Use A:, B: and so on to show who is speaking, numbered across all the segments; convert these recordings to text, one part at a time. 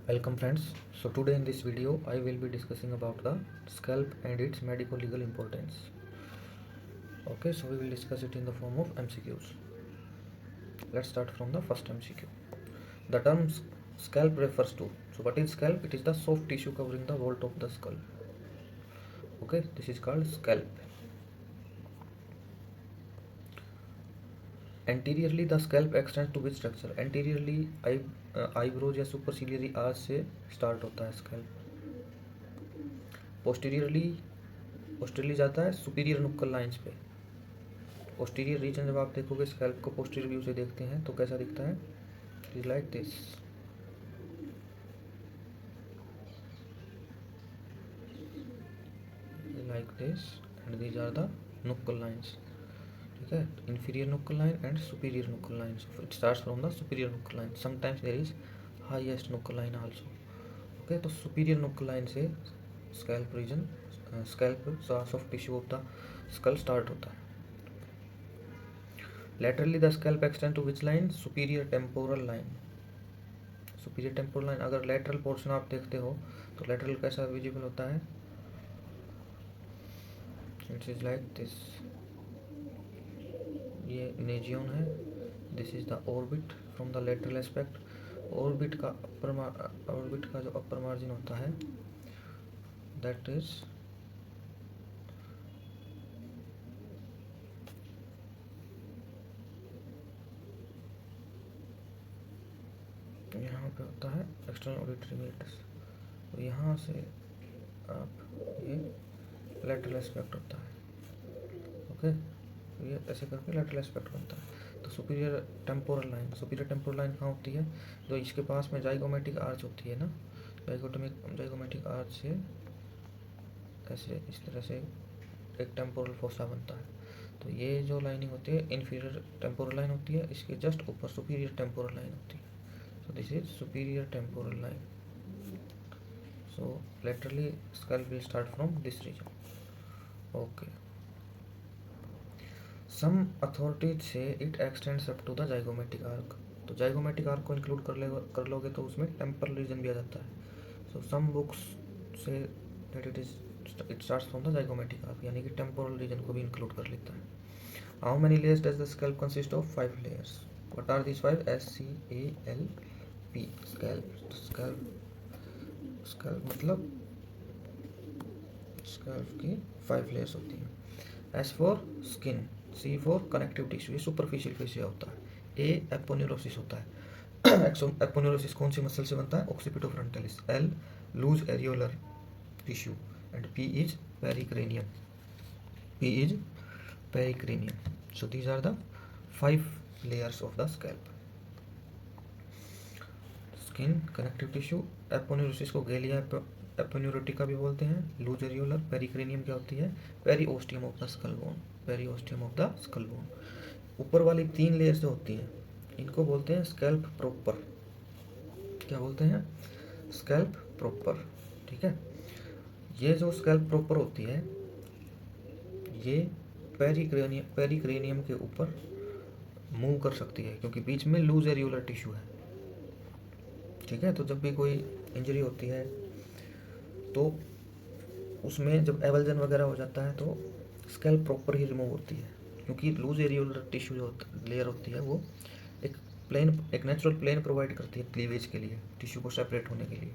A: Welcome friends. So today in this video I will be discussing about the scalp and its medico legal importance. Okay, so we will discuss it in the form of MCQs. Let's start from the first MCQ. The term scalp refers to, so what is scalp? It is the soft tissue covering the vault of the skull. Okay, this is called scalp. Anteriorly the scalp extends to which structure? Anteriorly eyebrows या सुपरसिलियरी arch से start होता है scalp. Posteriorly posteriorly जाता है superior nuchal lines पे. Posterior reason जब आप देखोगे स्कैल्प को पोस्टीरियर व्यू से देखते हैं तो कैसा दिखता है? Is like this. Like this and these are the nuchal lines. ठीक है, inferior knuckle line and superior knuckle line. So it starts from the superior knuckle line. Sometimes there is highest knuckle line also. Okay, तो superior knuckle line से scalp region, scalp soft tissue of the skull start होता है. Laterally the scalp extend to which line? Superior temporal line. Superior temporal line. अगर lateral portion आप देखते हो तो lateral कैसा visible होता है? It is like this. ये नेजियन है. This is the orbit from the lateral aspect. Orbit का जो अपर मार्जिन होता है दैट इज यहाँ पे होता है एक्सटर्नल ऑडिटरी मीटर्स. तो यहाँ से आप ये लेटरल एस्पेक्ट होता है. ओके, ये ऐसे करके लेटरल एस्पेक्ट बनता है. तो सुपीरियर टेम्पोरल लाइन कहाँ होती है? जो इसके पास में जाइगोमेटिक आर्च होती है ना, जाइगोमेटिक आर्च से ऐसे इस तरह से एक टेम्पोरल फोसा बनता है. तो ये जो लाइनिंग होती है इन्फीरियर टेम्पोरल लाइन होती है. इसके जस्ट ऊपर सुपीरियर टेम्पोरल लाइन होती है. So this is superior temporal line. So laterally scalp will start from this region. Okay, some authorities से it extends up to the zygomatic arch. तो zygomatic arch को include कर लोगे तो उसमें टेम्परल रीजन भी आ जाता है. सो सम बुक्स से that it starts from the zygomatic arch, यानी कि टेम्पोरल रीजन को भी इंक्लूड कर लेता है. How many layers does the scalp consist of? 5 layers. What are these 5? SCALP. Scalp मतलब स्कैल्प की 5 लेयर्स होती हैं. S for skin, C for connective tissue, ये सुपरफिशियल फेसिया होता है. A एपोन्यूरोसिस होता है. एपोन्यूरोसिस कौन सी मसल से बनता है? Occipitofrontalis. L loose areolar tissue and P is pericranium. So these are the 5 layers of the scalp. Skin, connective tissue, aponeurosis को गैलिया एपोन्यूरोटिका भी बोलते हैं. लूज एरियोलर, पेरिक्रेनियम क्या होती है? पेरीओस्टियम ऑफ द स्कल बोन. ऊपर वाली 3 लेयर्स जो होती हैं इनको बोलते हैं स्कैल्प प्रॉपर. क्या बोलते हैं? Scalp proper. ठीक है, ये जो स्कैल्प प्रॉपर होती है ये पेरिक्रेनियम के ऊपर मूव कर सकती है क्योंकि बीच में लूज एरियोलर टिश्यू है. ठीक है, तो जब भी कोई इंजरी होती है तो उसमें जब एवल्जन वगैरह हो जाता है तो स्कैल्प प्रॉपर ही रिमूव होती है क्योंकि लूज एरियोलर टिश्यू जो लेयर होती है वो एक नेचुरल प्लेन प्रोवाइड करती है क्लीवेज के लिए, टिश्यू को सेपरेट होने के लिए.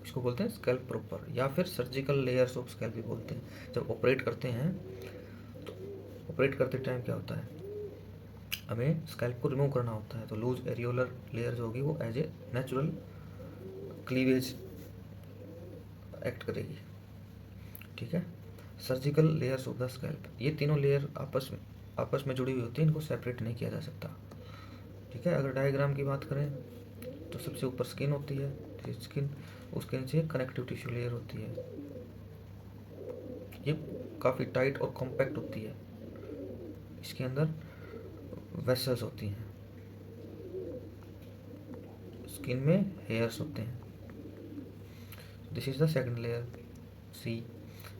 A: इसको बोलते हैं स्कैल्प प्रॉपर या फिर सर्जिकल लेयर्स ऑफ स्कैल्प भी बोलते हैं. जब ऑपरेट करते हैं तो ऑपरेट करते टाइम क्या होता है, हमें स्कैल्प को रिमूव करना होता है. तो लूज एरियोलर लेयर जो होगी वो as a natural cleavage act करेगी. ठीक है, surgical layers of the scalp, ये तीनों लेयर आपस में जुड़ी हुई होती है, इनको सेपरेट नहीं किया जा सकता. ठीक है, अगर डायग्राम की बात करें तो सबसे ऊपर स्किन होती है. स्किन, उसके नीचे कनेक्टिव टिश्यू लेयर होती है. ये काफ़ी टाइट और कॉम्पैक्ट होती है. इसके अंदर वेसल्स होती हैं. स्किन में हेयर्स होते हैं. This is the second layer, C.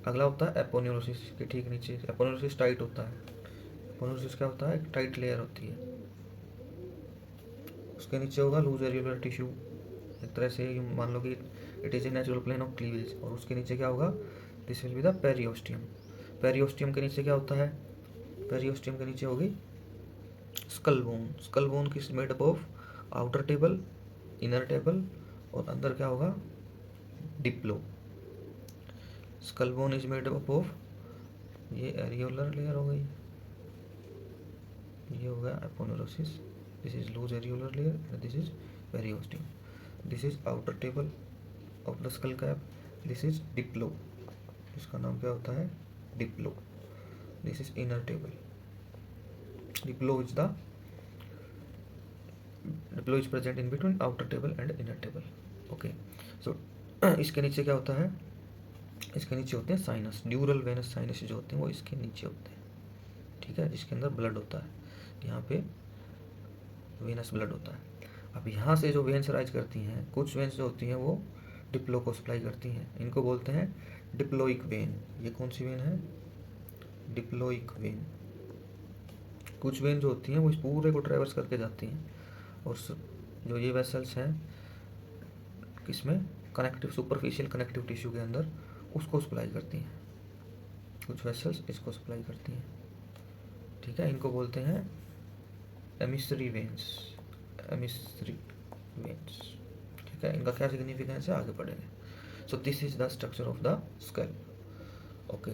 A: अगला होता है एपोन्यूरोसिस के ठीक नीचे. एपोन्यूरोसिस टाइट होता है. एपोन्यूरोसिस क्या होता है? एक टाइट लेयर होती है. उसके नीचे होगा लूज एरियोलर टिश्यू, एक तरह से मान लो कि it is a natural plane of cleavage, और उसके नीचे क्या होगा, this will be the periosteum. Periosteum के नीचे क्या होता है, पेरियोस्टियम के नीचे होगी स्कल बोन। स्कल बोन किस made up of outer table, inner table, और अंदर क्या होगा, diploe. Skull bone is made up of, ये एरियोलर लेयर हो गई, ये हो गया aponeurosis, this is loose areolar layer and this is periosteum, this is outer table of the skull cap, this is diploe, इसका नाम क्या होता है, diploe, this is inner table, diploe is the, diploe is present in between outer table and inner table. Okay, so इसके नीचे क्या होता है, इसके नीचे होते हैं साइनस, ड्यूरल वेनस साइनस जो होते हैं वो इसके नीचे होते हैं, ठीक है, जिसके अंदर ब्लड होता है, यहाँ पे वेनस ब्लड होता है। अब यहाँ से जो वेन्स राइज करती हैं, कुछ वेन्स जो होती हैं वो डिप्लो को सप्लाई करती हैं, इनको बोलते हैं डिप्लोइक वेन। ये कौन सी वेन है, डिप्लोइक वेन। कुछ वेन जो होती हैं वो इस पूरे को ट्रेवर्स करके जाती हैं, और जो ये वेसल्स हैं किसमें, कनेक्टिव सुपरफिशियल कनेक्टिव टिश्यू के अंदर, उसको सप्लाई करती हैं, कुछ वेसल्स इसको सप्लाई करती हैं, ठीक है, इनको बोलते हैं एमिसरी वेन्स, एमिसरी वेन्स, ठीक है, इनका क्या सिग्निफिकेंस है आगे पढ़ेंगे। सो this is the structure of the school. Okay,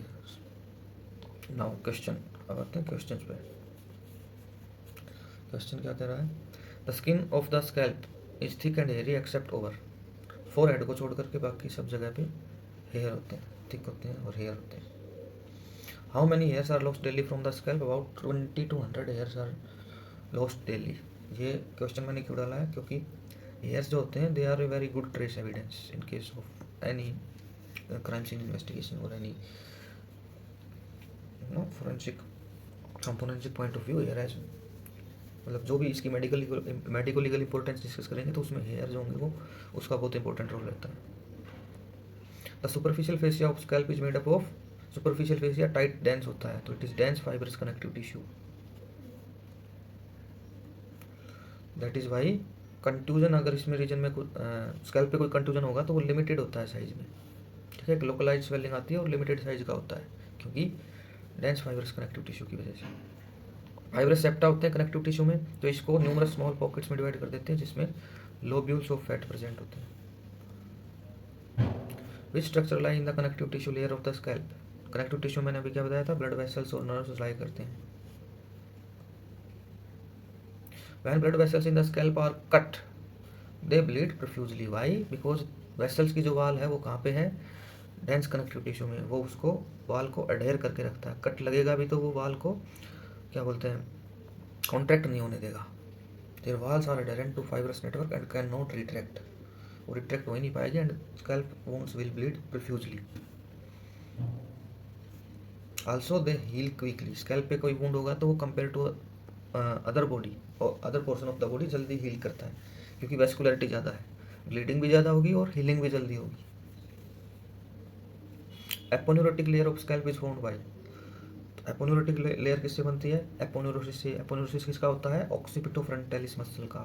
A: now question, अब आते हैं क्वेश्चन पे। क्वेश्चन क्या कह रहा है, the skin of the scalp is thick and hairy except over, forehead को छोड़ करके बाकी सब जगह पे हेयर होते हैं, थिक होते हैं और हेयर होते हैं। How many hairs are lost daily from the scalp, about 20 to 100 hairs are lost daily. ये क्वेश्चन मैंने क्यों डाला है, क्योंकि हेयर्स जो होते हैं they are a very good trace evidence in case of any crime scene investigation और any forensic point of view. Hair as मतलब जो भी इसकी मेडिकल लीगल इंपॉर्टेंस डिस्कस करेंगे तो उसमें हेयर जो होंगे वो उसका बहुत इंपॉर्टेंट रोल रहता है। The superficial fascia of scalp is made up of, superficial fascia tight dense होता है तो it is dense fibrous connective tissue, that is why contusion, अगर इसमें रीजन में स्कैल्प पे कोई कंट्यूजन होगा तो वो लिमिटेड होता है साइज में, ठीक है, लोकलाइज स्वेलिंग आती है और लिमिटेड साइज का होता है, क्योंकि डेंस फाइब्रस कनेक्टिव टिश्यू की वजह से। फाइब्रस सेप्टा होते हैं कनेक्टिव टिश्यू में, तो इसको न्यूमरस स्मॉल पॉकेट्स में डिवाइड कर देते हैं जिसमें लोब्यूल्स ऑफ फैट प्रेजेंट होते हैं। Which structure lie in the connective tissue layer of the scalp, connective tissue मैंने अभी क्या बताया था, ब्लड वेसल्स और नर्व्स लाई करते हैं। When blood vessels in the scalp are cut they bleed profusely, why, because vessels की जो वाल है वो कहाँ पे है, डेंस कनेक्टिव टिश्यू में, वो उसको वाल को अडेयर करके रखता है, कट लगेगा भी तो वो वाल को क्या बोलते हैं, कॉन्ट्रैक्ट नहीं होने देगा। Their walls are adherent to fibrous network and can not retract, वो रिट्रैक्ट हो ही नहीं पाएगी and scalp wounds will bleed profusely. Also they heal quickly, scalp पे कोई वुंड होगा तो वो कंपेयर टू अदर बॉडी और other portion of the body जल्दी हील करता है, क्योंकि वेस्कुलरिटी ज़्यादा है, ब्लीडिंग भी ज़्यादा होगी और हीलिंग भी जल्दी होगी। Aponeurotic layer of scalp is formed by, aponeurotic layer किससे बनती है, एपोन्यूरोसिस से। एपोन्यूरोसिस किसका होता है, ऑक्सीपिटोफ्रंटालिस मसल का।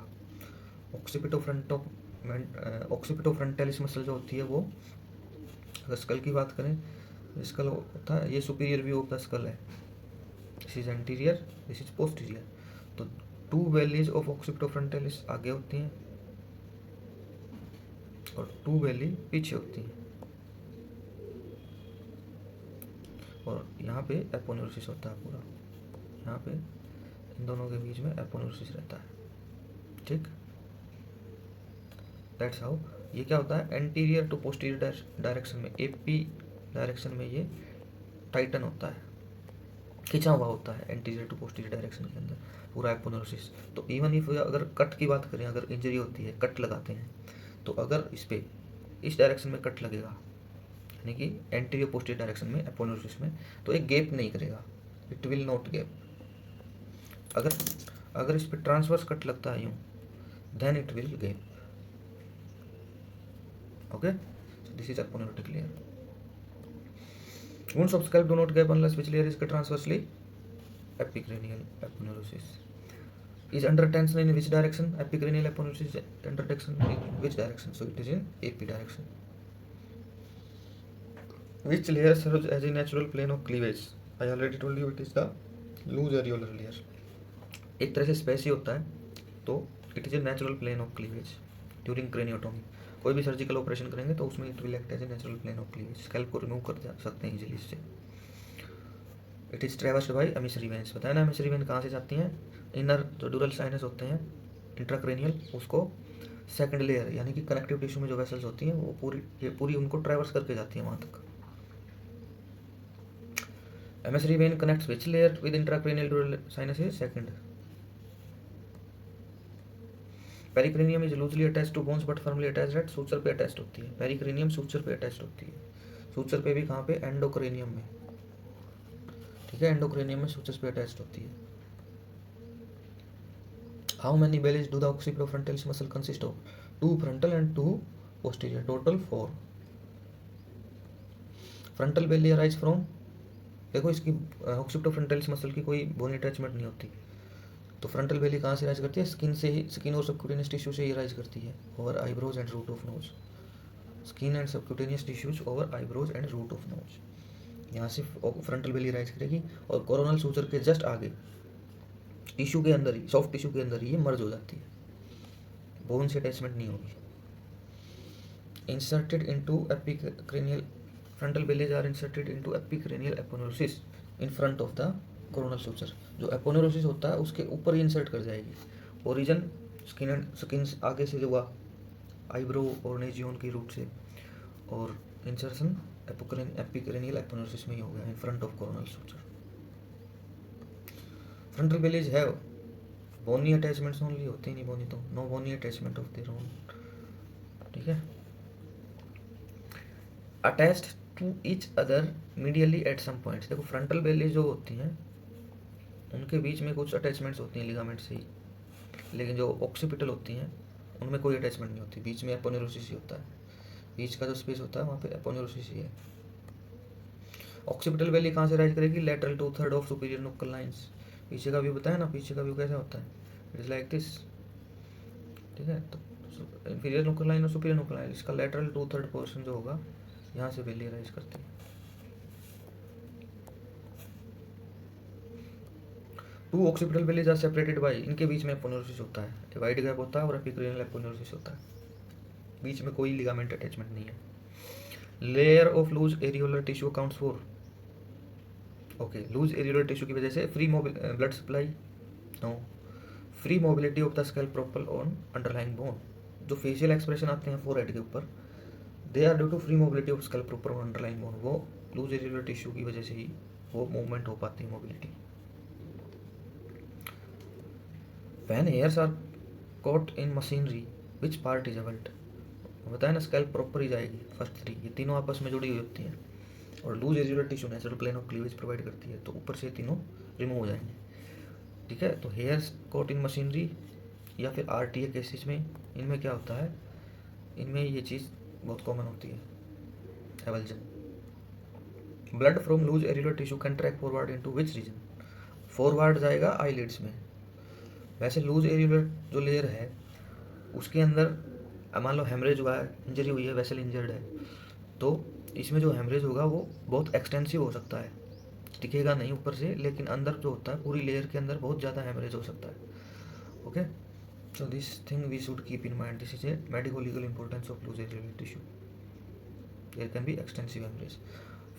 A: ऑक्सीपिटोफ्रंटालिस मसल जो होती है वो, अगर स्कल की बात करें, स्कल होता है, ये superior view of the skull है, this is anterior, this is posterior, तो टू वैलीज ऑफ ऑक्सीपिटोफ्रंटालिस आगे होती हैं और टू वैली पीछे होती हैं, और यहाँ पे एपोन्यूरोसिस होता है पूरा, यहाँ पे इन दोनों के बीच में एपोन्यूरोसिस रहता है, ठीक, दैट्स हाउ। ये क्या होता है, एंटीरियर टू पोस्टीरियर डायरेक्शन में, एपी डायरेक्शन में ये टाइटन होता है, खिंचा हुआ होता है एंटीरियर टू पोस्टीरियर डायरेक्शन के अंदर पूरा एपोन्यूरोसिस। तो इवन इफ अगर कट की बात करें, अगर इंजरी होती है, कट लगाते हैं, तो अगर इस पे इस डायरेक्शन में कट लगेगा, यानी कि एंटीरियर पोस्टीरियर डायरेक्शन में एपोन्यूरोसिस में, तो एक गैप नहीं करेगा, इट विल नॉट गैप। अगर इस पे ट्रांसवर्स कट लगता है यूँ, then it will gap. Okay, this is aponeurotic layer. Wounds of scalp do not gap unless which layer is cut transversely, epicranial aponeurosis। is under tension in which direction? Epicranial aponeurosis is under tension in which direction? So it is in AP direction. Which layer serves as a natural plane of cleavage? I already told you it is the loose areolar layer. एक तरह से space ही होता है, तो it is a natural plane of cleavage during craniotomy. कोई भी surgical operation करेंगे तो उसमें it will act as a natural plane of cleavage. Scalp को रिमूव कर सकते हैं इजीली इससे. It is traversed by emissary veins. बताया ना एमिसरी वेन कहाँ से जाती हैं? इनर जो ड्यूरल साइनस होते हैं इंट्राक्रेनियल, उसको सेकंड लेयर यानी कि कनेक्टिव टिश्यू में जो वेसल्स होती हैं वो पूरी उनको ट्रेवर्स करके जाती हैं वहाँ तक. Emissary vein connects which layer with intracranial dural sinus is second. Pericranium is loosely attached to bones but firmly attached at suture पे अटैच्ड होती है. पेरिक्रेनियम सूचर पे अटैच्ड होती है. सूचर पे भी कहाँ पे? एंडोक्रेनियम में. ठीक है, एंडोक्रेनियम में सूचर पे अटैच्ड होती है. How many bellies do the occipitofrontal muscle consist of? 2 frontal and 2 posterior, total 4. Frontal belly arise from, देखो इसकी ऑक्सीपिटोफ्रंटल मसल की कोई बोनी अटैचमेंट नहीं होती, तो फ्रंटल बेली कहाँ से राइज करती है? स्किन से ही, स्किन और सबक्यूटेनियस टिश्यू से ही राइज करती है. Over eyebrows and root of nose. Skin and subcutaneous tissues over eyebrows and root of nose. यहाँ से फ्रंटल बेली राइज करेगी और कोरोनल सूचर के जस्ट आगे टिश्यू के अंदर ही, सॉफ्ट टिश्यू के अंदर ही ये मर्ज हो जाती है. बोन से अटैचमेंट नहीं होगी. Inserted into epicranial, frontal bellies are inserted into epicranial aponeurosis in front of the coronal suture. जो एपोन्यूरोसिस होता है उसके ऊपर ही इंसर्ट कर जाएगी. ओरिजिन स्किन आगे से जो हुआ आईब्रो और नेजियोन की रूट से, और इंसर्शन एपिक्रेनियल एपोन्यूरोसिस में ही हो गया in front of coronal suture. Frontal bellies है बोनी अटैचमेंट्स ओनली, होती नहीं बोनी, तो no bony attachment of their own. ठीक है. Attached to each other medially at some points. देखो फ्रंटल बेलीज जो होती हैं उनके बीच में कुछ अटैचमेंट्स होती हैं लिगामेंट से ही, लेकिन जो ऑक्सीपिटल होती हैं उनमें कोई अटैचमेंट नहीं होती. बीच में एपोन्यूरोसिस ही होता है. बीच का जो स्पेस होता है वहाँ पे एपोन्यूरोसिस ही है. ऑक्सीपिटल बेली कहाँ से राइज करेगी? Lateral 2/3 of superior nuchal lines. पीछे का व्यू बताया ना, पीछे का व्यू कैसा होता है? It is like this. ठीक है, तो इंफीरियर नुक्कल लाइन और सुपीरियर नुक्कल लाइन, इसका लेटरल 2/3 पोर्शन जो होगा यहाँ से बेली राइज करती है. 2 ऑक्सीपिटल बेलीज आर सेपरेटेड बाय, इनके बीच में एपोन्यूरोसिस होता है. वाइड गैप होता है और एपिक्रेनियल एपोन्यूरोसिस होता है. बीच में कोई लिगामेंट अटैचमेंट नहीं है. Layer of loose areolar tissue accounts for, okay, loose areolar tissue की वजह से free blood supply, no, free mobility of the scalp proper on underlying bone. जो फेशियल एक्सप्रेशन आते हैं फोरहेड के ऊपर, they are due to free mobility of scalp proper on underlying bone. वो loose areolar tissue की वजह से ही वो मूवमेंट हो पाती है, mobility. When hairs are caught in machinery, which part is avult? बताया ना, स्कैल्प प्रॉपर ही जाएगी. फर्स्ट 3 ये तीनों आपस में जुड़ी हुई होती हैं, और loose areolar tissue natural plane of cleavage provide करती है, तो ऊपर से तीनों रिमूव हो जाएंगे. ठीक है, तो हेयर्स कॉट इन मशीनरी या फिर RTA केसेस में इनमें क्या होता है? इनमें ये चीज़ बहुत कॉमन होती है, avulsion. Blood from loose areolar tissue can track forward into which region? Forward जाएगा आईलिड्स में. वैसे लूज एरियोलर जो लेयर है उसके अंदर मान लो हेमरेज हुआ है, इंजरी हुई है, वेसल इंजर्ड है, तो इसमें जो हेमरेज होगा वो बहुत एक्सटेंसिव हो सकता है. दिखेगा नहीं ऊपर से, लेकिन अंदर जो होता है पूरी लेयर के अंदर बहुत ज़्यादा हेमरेज हो सकता है. Okay, so this thing we should keep in mind. This is a medico legal importance of loose areolar tissue. There can be extensive haemorrhage.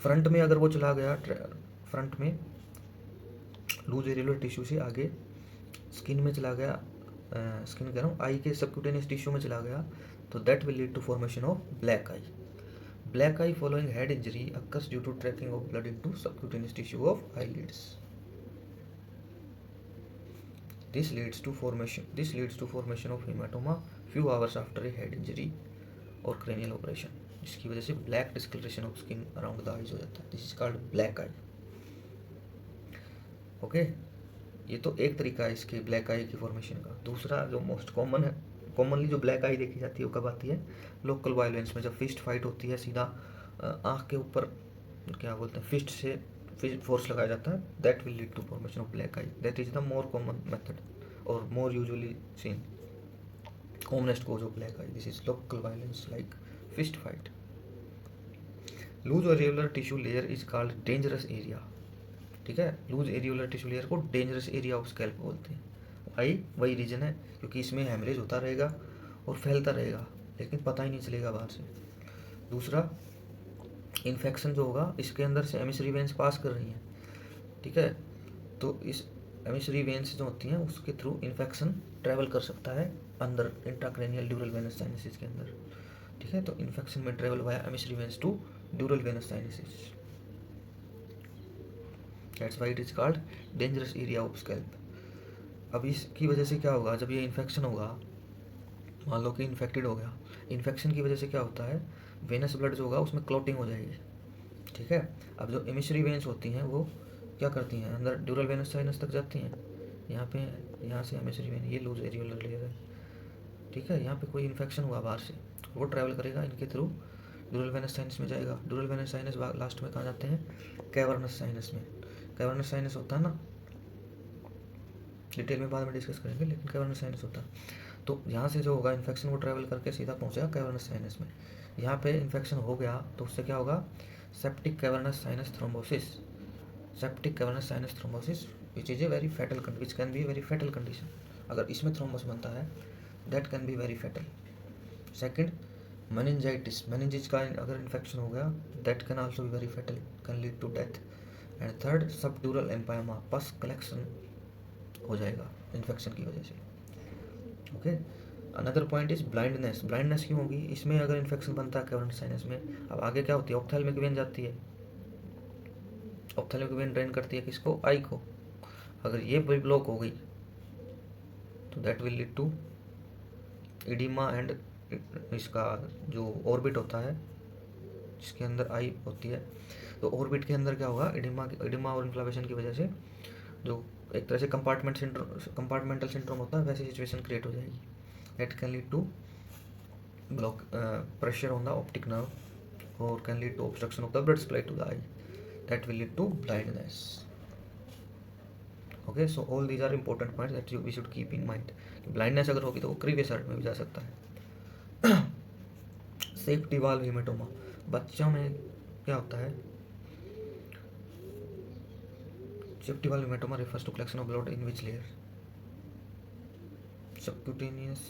A: Front में अगर वो चला गया, फ्रंट में लूज एरियोलर टिश्यू से आगे स्किन में चला गया, स्किन कह रहा हूँ, आई के सबक्यूटेनियस टिश्यू में चला गया, तो that will lead to formation of black eye. Black eye following head injury occurs due to tracking of blood into subcutaneous tissue of eyelids. This leads to formation of hematoma few hours after a head injury or cranial operation, जिसकी वजह से black discolouration of skin around the eyes हो जाता है. This is called black eye. Okay, ये तो एक तरीका है इसके ब्लैक आई की फॉर्मेशन का. दूसरा जो मोस्ट कॉमन है, कॉमनली जो ब्लैक आई देखी जाती है वो कब आती है? लोकल वायलेंस में, जब फिस्ट फाइट होती है, सीधा आँख के ऊपर क्या बोलते हैं, फिस्ट से फोर्स लगाया जाता है, that will lead to formation of black eye. That is the more common method और more usually seen commonest cause of black eye, this is local violence like fist fight. Loose और रेगुलर tissue layer is called dangerous area, ठीक है। Loose areolar tissue layer को dangerous area of scalp बोलते हैं। आई वही reason है क्योंकि इसमें हेमरेज होता रहेगा और फैलता रहेगा लेकिन पता ही नहीं चलेगा बाहर से। दूसरा, इन्फेक्शन जो होगा इसके अंदर से एमिसरी वेंस पास कर रही हैं, ठीक है, तो इस एमिसरी वेंस जो होती हैं उसके थ्रू इन्फेक्शन ट्रैवल कर सकता है अंदर इंट्राक्रैनियल ड्यूरल वेनस साइनसिस के अंदर, ठीक है। तो इन्फेक्शन में travel via emissary veins to dural venous sinuses, that's why it is called dangerous area of scalp. अब इसकी वजह से क्या होगा, जब ये इन्फेक्शन होगा, मान लो कि इन्फेक्टेड हो गया, इन्फेक्शन की वजह से क्या होता है, वेनस ब्लड जो होगा उसमें क्लॉटिंग हो जाएगी, ठीक है। अब जो एमिसरी वेन्स होती हैं वो क्या करती हैं, अंदर ड्यूरल वेनस साइनस तक जाती हैं, यहाँ पे, यहाँ से एमिसरी वेन, ये लूज एरियोलर लेयर है, ठीक है। यहाँ पे कोई इन्फेक्शन हुआ बाहर से, वो ट्रैवल करेगा इनके थ्रू ड्यूरल वेनस साइनस में जाएगा। ड्यूरल वेनस साइनस लास्ट में कहाँ जाते हैं, कैवर्नस साइनस में। कैवर्नस साइनस होता है ना, डिटेल में बाद में डिस्कस करेंगे, लेकिन कैवर्नस साइनस होता है। तो यहाँ से जो होगा इन्फेक्शन वो ट्रैवल करके सीधा पहुँचेगा कैवर्नस साइनस में। यहाँ पे इन्फेक्शन हो गया तो उससे क्या होगा, septic cavernous sinus thrombosis, septic cavernous sinus thrombosis which is a very fatal which can be a very fatal condition. अगर इसमें थ्रोम्बोस बनता है that can be very fatal. Second, meningitis, meninges का अगर इन्फेक्शन हो गया that can also be very fatal, can lead to death. And third, subdural empyema, pus collection हो जाएगा इन्फेक्शन की वजह से, okay. Another point is blindness, blindness क्यों होगी, इसमें अगर इन्फेक्शन बनता है कैवर्नस साइनस में, अब आगे क्या होती है, ऑप्थेल्मिक वेन जाती है, ऑप्थेल्मिक वेन ड्रेन करती है किसको, आई को। अगर ये भी ब्लॉक हो गई तो that will lead to oedema and इसका जो ऑर्बिट होता है जिसके अंदर आई होती है, तो ऑर्बिट के अंदर क्या होगा, एडिमा और इन्फ्लामेशन की वजह से जो एक तरह से कंपार्टमेंटल सिंड्रोम होता है वैसी सिचुएशन क्रिएट हो जाएगी। That can lead to block pressure on the optic nerve और can lead to obstruction of the blood supply to the eye, that will lead to blindness, okay. So all these are important points that we should keep in mind. Blindness अगर होगी तो वो क्रीवियस heart में भी जा सकता है। Safety valve haematoma, बच्चों में क्या होता है, safety valve haematoma refers to collection of blood in which layer, subcutaneous,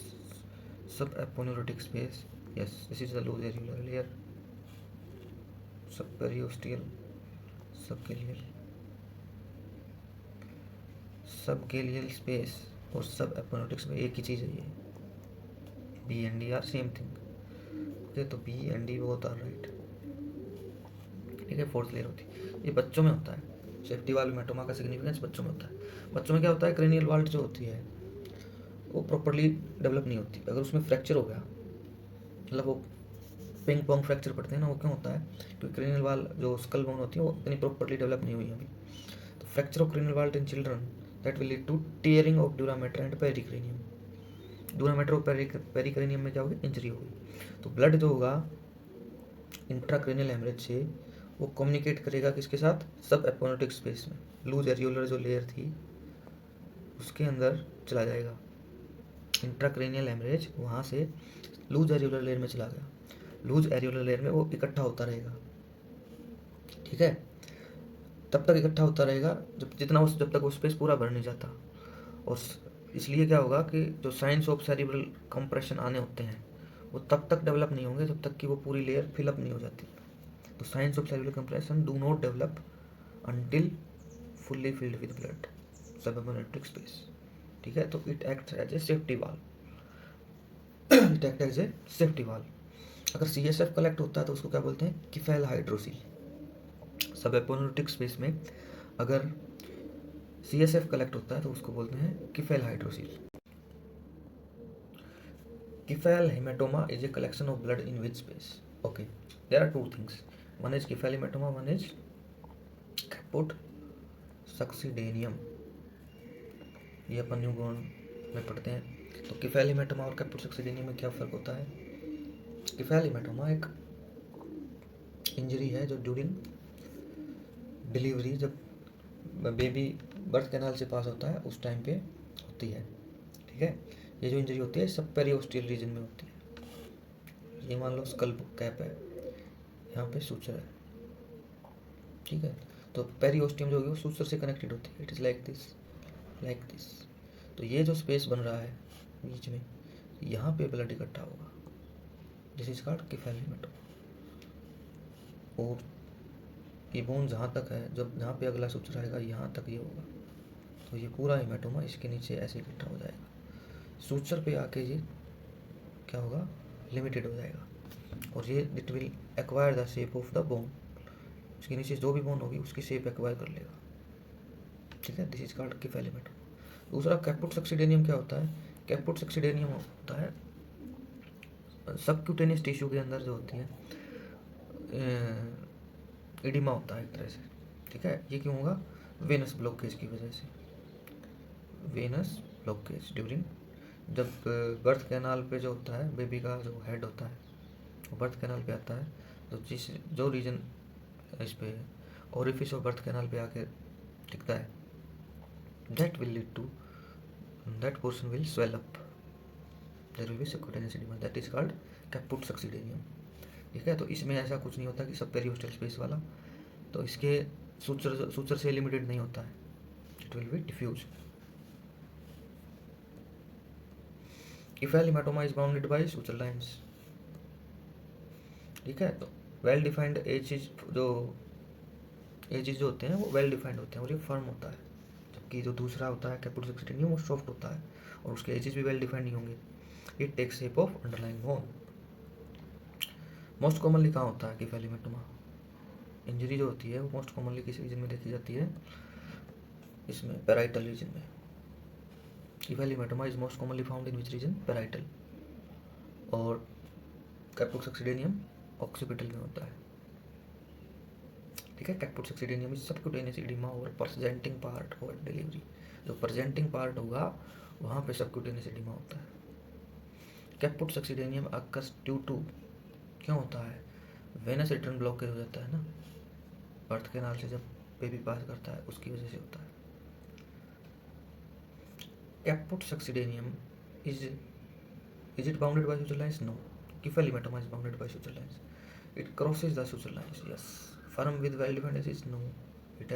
A: subaponeurotic space, yes, this is the loose areolar layer, subperiosteal, subgaleal, subgaleal space और subaponeurotic space एक ही चीज़ है ये, B and D are same thing, okay. तो B and D both are right, ठीक है। Fourth layer होती है, ये बच्चों में होता है। सेफ्टी वाल्व हेमेटोमा का सिग्निफिकेंस बच्चों में होता है। बच्चों में क्या होता है, क्रेनियल वाल्व जो होती है वो प्रॉपर्ली डेवलप नहीं होती, अगर उसमें फ्रैक्चर हो गया, मतलब वो पिंग पोंग फ्रैक्चर पड़ते हैं ना, वो क्यों होता है, क्योंकि क्रेनियल वाल्व जो स्कल बोन होती है वो इतनी प्रॉपर्ली डेवलप नहीं हुई अभी। तो fracture of cranial vault in children that will lead to tearing of dura mater and pericranium. Dura mater और पेरिक्रेनियम में क्या होगी, इंजरी होगी। तो ब्लड जो होगा इंट्राक्रेनियल हेमरेज से वो कम्युनिकेट करेगा किसके साथ, सब एपोनेटिक स्पेस में, लूज एरियोलर जो लेयर थी उसके अंदर चला जाएगा। इंट्राक्रेनियल हेमरेज वहाँ से लूज एरियोलर लेयर में चला गया, लूज एरियोलर लेयर में वो इकट्ठा होता रहेगा, ठीक है। तब तक इकट्ठा होता रहेगा जब तक वो स्पेस पूरा भर नहीं जाता। और इसलिए क्या होगा कि जो साइंस ऑफ सेरिब्रल कंप्रेशन आने होते हैं वो तब तक डेवलप नहीं होंगे जब तक कि वो पूरी लेयर फिलअप नहीं हो जाती। तो science of cerebral compression do not develop until fully filled with blood, subaponeurotic space, ठीक है। तो it act as a safety valve, it act as a safety valve. अगर CSF कलेक्ट होता है तो उसको क्या बोलते हैं, किफेल हाइड्रोसिल। सबएपोनेटिक स्पेस में अगर CSF कलेक्ट होता है तो उसको बोलते हैं cephal hydrocele. Cephal haematoma is a collection of blood in which space, okay. There are two things, one is cephal haematoma, one is caput succedaneum, ये अपन न्यूबॉर्न में पढ़ते हैं। तो किफेल हेमेटोमा और कैपोट सक्सीडेनियम में क्या फ़र्क होता है, किफेल हेमेटोमा एक इंजरी है जो ड्यूरिंग डिलीवरी, जब बेबी बर्थ कैनाल से पास होता है उस टाइम पे होती है, ठीक है। ये जो इंजरी होती है सब पेरिओस्टियल रीजन में होती है। ये मान लो स्कल कैप है, यहाँ पे सूचर है, ठीक है। तो पेरिओस्टियम जो होगी वो सूचर से कनेक्टेड होती है, it is like this, like this. तो ये जो स्पेस बन रहा है बीच में, यहाँ पे ब्लड इकट्ठा होगा, this is called cephal haematoma. और ये बोन जहाँ तक है, जब जहाँ पे अगला सूचर आएगा यहाँ तक ये होगा, तो ये पूरा हेमाटोमा इसके नीचे ऐसे इकट्ठा हो जाएगा। सूचर पे आके ये क्या होगा, लिमिटेड हो जाएगा, और ये it will acquire the shape of the bone. उसके नीचे जो भी बोन होगी उसकी शेप एक्वायर कर लेगा, ठीक है। This is called cephal haematoma. दूसरा कैपुट सक्सिडेनियम क्या होता है? कैपुट सक्सिडेनियम होता है सबक्यूटेनियस टिश्यू के अंदर जो होती है एडिमा होता है एक तरह से, ठीक है। ये क्यों होगा? वेनस ब्लॉकेज की वजह से। वेनस ब्लॉकेज ड्यूरिंग, जब बर्थ कैनाल पे जो होता है बेबी का जो हेड होता है वो बर्थ कैनाल पे आता है, तो जो रीजन इस पे ओरिफिस ऑफ बर्थ कैनाल पे आके टिकता है, that will lead to that portion will swell up, there will be subcutaneous oedema, that is called caput succedaneum, ठीक है। तो इसमें ऐसा कुछ नहीं होता कि सब पेरियोस्टल स्पेस वाला, तो इसके सूचर से लिमिटेड नहीं होता है, it will be diffuse. Cephal haematoma is bounded by suture lines, ठीक है। तो वेल डिफाइंड एजेस जो होते हैं वो वेल डिफाइंड होते हैं और ये फर्म होता है, जबकि जो दूसरा होता है कैपुट सक्सिडेनियम वो सॉफ्ट होता है और उसके एजेस भी वेल डिफाइंड नहीं होंगे। It takes shape of underlying bone. Most commonly कहाँ होता है केफाली हेमाटोमा? इंजरी जो होती है वो मोस्ट कॉमनली किस रीजन में देखी जाती है? इसमें पैराइटल रीजन में। Cephal haematoma is most commonly found in which region? Parietal. और कैपुट सक्सिडेनियम ऑक्सीपिटल में होता है, ठीक है। Caput succedaneum is subcutaneous oedema और प्रेजेंटिंग पार्ट और डिलीवरी। जो प्रेजेंटिंग पार्ट होगा वहाँ पे सबक्यूटेनियस एडिमा होता है। Caput succedaneum occurs due to, क्यों होता है? वेनस रिटर्न ब्लॉकेज हो जाता है ना, बर्थ कैनाल से जब बेबी पास करता है उसकी वजह से होता है। Caput succedaneum is it bounded by suture lines? No. Cephal haematoma is bounded by suture lines. It crosses the suture lines. Yes. Firm with well-defined edges? No. It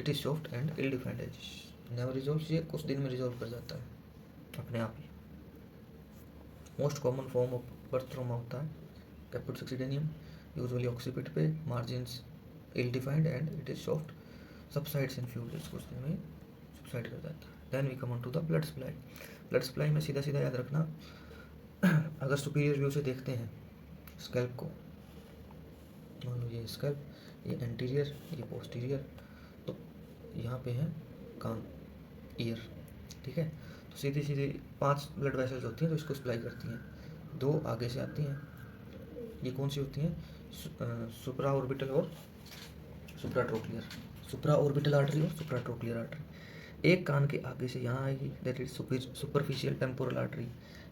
A: is soft and ill-defined edges. Never resolves. ये कुछ दिन में resolve कर जाता है अपने आप ही। Most common form of birth trauma होता है कैपुट सक्सिडेनियम, यूजुअली ऑक्सीपिट पे, margins ill-defined and it is soft, subsides in few days, कुछ दिन में subside कर जाता है। Then we come on to the blood supply. Blood supply में सीधा सीधा याद रखना, अगर सुपीरियर व्यू से देखते हैं स्कैल्प को, मान लो ये स्कैल्प, ये एंटीरियर, ये पोस्टीरियर, तो यहाँ पे है कान, ईयर, ठीक है। तो सीधी सीधी 5 ब्लड वेसल्स होती हैं जो इसको सप्लाई करती हैं। 2 आगे से आती हैं, ये कौन सी होती हैं? सुप्रा ऑर्बिटल और सुप्राट्रोक्लियर, सुप्रा ऑर्बिटल आर्टरी और सुप्राट्रोक्लियर आर्टरी। एक कान के आगे से यहाँ आएगी, that is superficial temporal artery.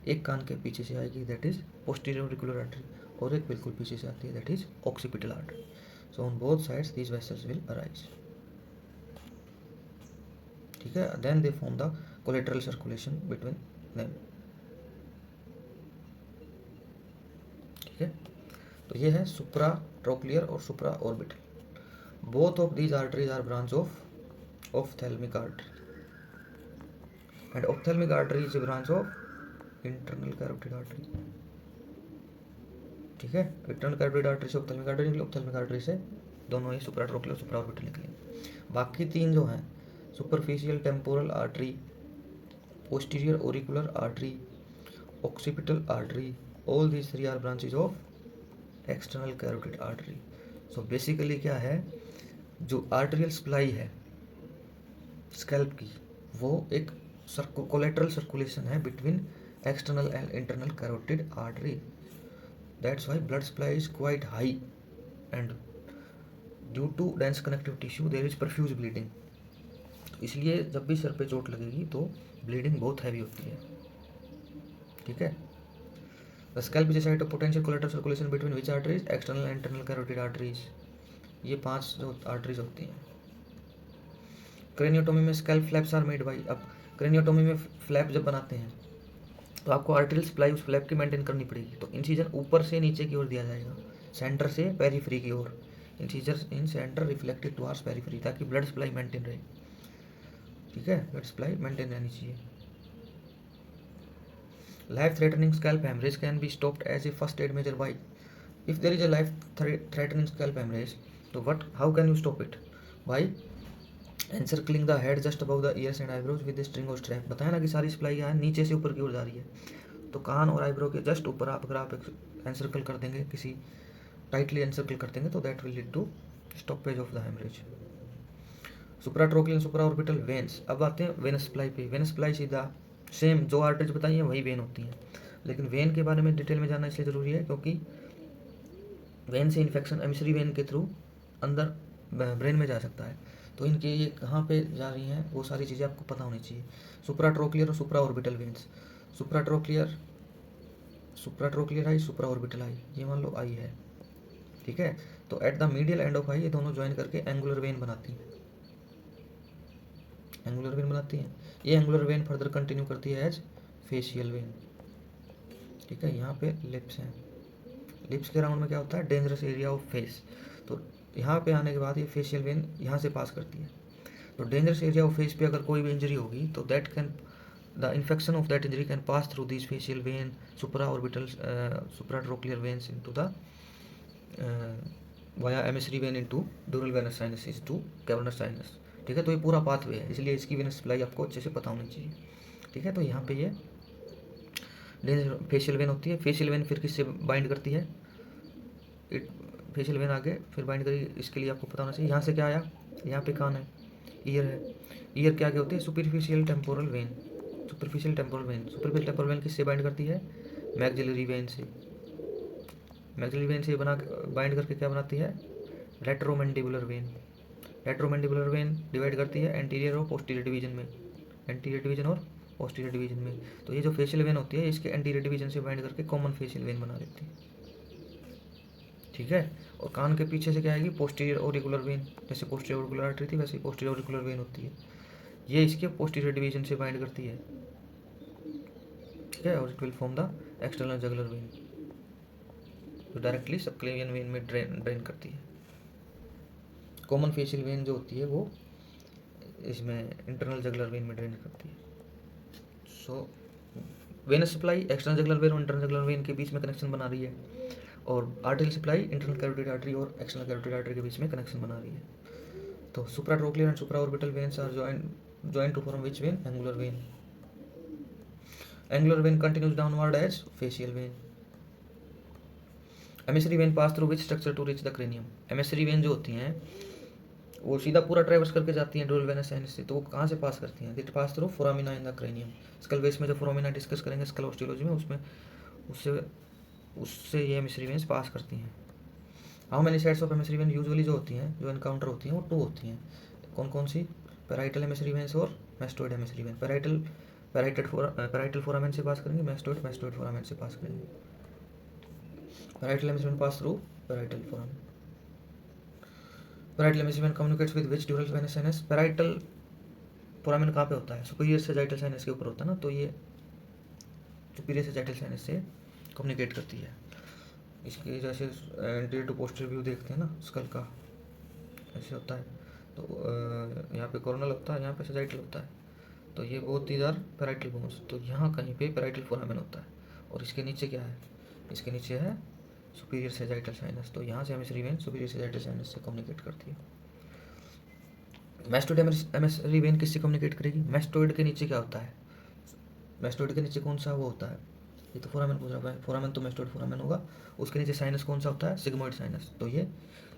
A: एक कान के पीछे से आएगी, that is posterior auricular artery. और एक बिल्कुल पीछे से आती है, that is occipital artery. So on both sides these vessels will arise, ठीक है। Then they form the collateral circulation between them, ठीक है। तो ये है सुप्रा ट्रोक्लियर और supra orbital. Both of these arteries are branch of ophthalmic artery and ophthalmic artery is a branch of internal carotid artery, ठीक है। Internal carotid artery से ophthalmic artery निकली, ऑप्थेल्मिक आर्टरी से दोनों ही सुप्राट्रोक्लियर और supraorbital निकले। बाकी 3 जो हैं, superficial temporal artery, posterior auricular artery, occipital artery, all these 3 are branches of external carotid artery. So basically क्या है, जो आर्टरियल सप्लाई है स्कैल्प की, वो एक कोलेटरल सर्कुलेशन है between external and internal carotid artery. That's why blood supply is quite high and due to dense connective tissue there is profuse bleeding. इसलिए जब भी सर पे चोट लगेगी तो ब्लीडिंग बहुत हैवी होती है, ठीक है। The scalp is a site of potential collateral circulation between which arteries? External and internal carotid arteries. ये 5 जो आर्टरीज होती हैं। क्रेनियोटोमी में scalp flaps are made by, अब क्रेनियोटोमी में फ्लैप जब बनाते हैं तो आपको आर्टरियल सप्लाई उस फ्लैप की मेंटेन करनी पड़ेगी। तो इंसिजन ऊपर से नीचे की ओर दिया जाएगा, सेंटर से पेरीफ्री की ओर। Incision in centre reflected towards periphery, ताकि ब्लड सप्लाई मेंटेन रहे। ठीक है, ब्लड सप्लाई मेंटेन रहनी चाहिए। Life threatening scalp haemorrhage can be stopped as a first aid measure by, if there is a life threatening scalp haemorrhage, तो what how can you stop it? By encircling the head just above the ears and eyebrows with string और strap. बताया ना कि सारी supply यहाँ नीचे से ऊपर की ओर जा रही है, तो कान और आईब्रो के जस्ट ऊपर अगर आप एनसर्कल कर देंगे, किसी टाइटली एनसर्कल कर देंगे, तो that will lead to stoppage of the haemorrhage. Supratrochlear supra orbital veins. अब आते हैं वेनस सप्लाई पे। वेनस सप्लाई सीधा सेम जो आर्टरीज बताई है वही वेन होती हैं, लेकिन वेन के बारे में डिटेल में जानना इसलिए ज़रूरी है क्योंकि वेन से इन्फेक्शन एमिसरी वेन के थ्रू अंदर ब्रेन में जा सकता है। तो इनके ये कहाँ पे जा रही हैं वो सारी चीज़ें आपको पता होनी चाहिए। सुप्राट्रोक्लियर और supra orbital veins. Supratrochlear eye, supra orbital eye, ये मान लो आई है। ठीक है, तो at the medial end of eye ये दोनों ज्वाइन करके एंगुलर वेन बनाती हैं, एंगुलर वेन बनाती हैं। ये एंगुलर वेन फर्दर कंटिन्यू करती है एज फेशियल वेन। ठीक है, यहाँ पे लिप्स हैं, लिप्स के राउंड में क्या होता है, डेंजरस एरिया ऑफ फेस। तो यहाँ पे आने के बाद ये फेशियल वेन यहाँ से पास करती है। तो डेंजरस एरिया ऑफ फेस पे अगर कोई भी इंजरी होगी तो that can the infection of that injury can pass through this facial vein, supra orbital supratrochlear veins into the via emissary vein into dural venous sinus to cavernous sinus. ठीक है, तो ये पूरा पाथवे है, इसलिए इसकी वेनस सप्लाई आपको अच्छे से पता होनी चाहिए। ठीक है, तो यहाँ पे ये फेशियल वेन होती है। फेशियल वेन फिर किससे बाइंड करती है, फेशियल वेन आगे फिर बाइंड करी, इसके लिए आपको पता होना चाहिए। यहाँ से क्या आया, यहाँ पे कान है, ईयर है, ईयर क्या क्या होती है, superficial temporal when. Superficial temporal when, superficial temporal when किससे बाइंड करती है, मैक्सिलरी वेन से। मैक्सिलरी वेन से बना बाइंड करके क्या बनाती है, रेट्रोमैंडिबुलर वेन। रेट्रोमैंडिबुलर वेन डिवाइड करती है एंटीरियर और पोस्टीरियर डिवीजन में, एंटीरियर डिवीजन और पोस्टीरियर डिवीजन में। तो ये जो फेशियल वेन होती है इसके एंटीरियर डिवीजन से बाइंड करके कॉमन फेशियल वेन बना देती है। ठीक है, और कान के पीछे से क्या आएगी, पोस्टीरियर ऑरिकुलर वेन। जैसे पोस्टीरियर ऑरिकुलर आर्टरी थी वैसे पोस्टीरियर ऑरिकुलर वेन होती है, ये इसके पोस्टीरियर डिवीजन से बाइंड करती है। ठीक है, और it will form the external jugular vein, जो डायरेक्टली सबक्लेवियन वेन में ड्रेन करती है। कॉमन फेशियल वेन जो होती है वो इसमें इंटरनल जगुलर वेन में ड्रेन करती है। So venous supply external jugular vein और इंटरनल जगुलर वेन के बीच में कनेक्शन बना रही है, और arterial supply internal carotid artery और एक्सटर्नल कैरोटिड आर्टरी के बीच में कनेक्शन बना रही है। तो supratrochlear and supra orbital veins are joined to form which vein, angular vein. Angular vein continues downward as facial vein. Emissary vein pass through which structure to reach the cranium. Emissary vein जो होती हैं वो सीधा पूरा traverse करके जाती हैं ड्यूरल venous sinus से, तो वो कहाँ से पास करती हैं, it pass through foramina in the cranium. Skull base में जो फोरामिना डिस्कस करेंगे स्कल ऑस्टियोलॉजी में, उसमें उससे ये एमिसरी वेन्स पास करती हैं। How many sets of emissary when usually जो होती हैं, जो एनकाउंटर होती हैं वो 2 होती हैं। कौन कौन सी, पैराइटल एमिसरी वेन्स और mastoid emissary when. Parietal foramen से पास करेंगे, मैस्टोइड फोरामेन से पास करेंगे। Parietal emissary vein pass through parietal foramen. Parietal emissary when communicates with which ड्यूरल venous sinus. Parietal foramen कहाँ पे होता है, सुपीरियर सेजाइटल साइनस के ऊपर होता है ना, तो ये सुपीरियर सेजाइटल साइनस से कम्युनिकेट करती है। इसके जैसे एंटीरियर टू पोस्टीरियर व्यू देखते हैं ना स्कल का, ऐसे होता है। तो यहाँ पे कोरोनल होता है, यहाँ पे सेजाइटल होता है, तो ये both these are parietal bones. तो यहाँ कहीं पे पैराइटल फोरामेन होता है, और इसके नीचे क्या है, इसके नीचे है सुपीरियर सेजाइटल साइनस। तो यहाँ से emissary when superior sagittal sinus से कम्युनिकेट करती है। मैस्टोइड एमिसरी वेन किससे कम्युनिकेट करेगी, मैस्टोइड के नीचे क्या होता है, मैस्टोइड के नीचे कौन सा वो होता है, ये तो फोरामेन पूछ रहा है, फोरामेन तो मैस्टोइड फोरामेन होगा। उसके नीचे साइनस कौन सा होता है, सिग्मोइड साइनस। तो ये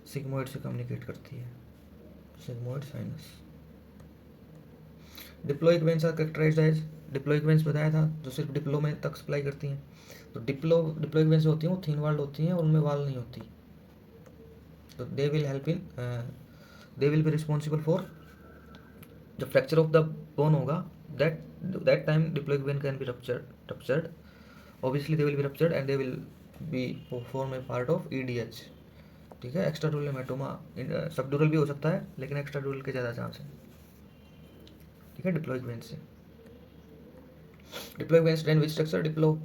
A: सिग्मोइड से कम्युनिकेट करती है, sigmoid sinus. Diploic veins are characterised as, diploic veins बताया था जो सिर्फ डिप्लो में तक सप्लाई करती हैं। तो डिप्लोइक वेन्स होती हैं वो थिन वाल्ड होती हैं और उनमें वाल नहीं होती। तो they will help in, they will be responsible for, जब फ्रैक्चर ऑफ द बोन होगा that time diploic vein can be ruptured obviously they will be ruptured and they will be form a part of EDH। ठीक है, extra ड्यूरल haematoma, subdural भी हो सकता है लेकिन extra ड्यूरल के ज़्यादा चांस है। ठीक है, डिप्लॉइड वेन से। Diploic veins drain which structure, diploic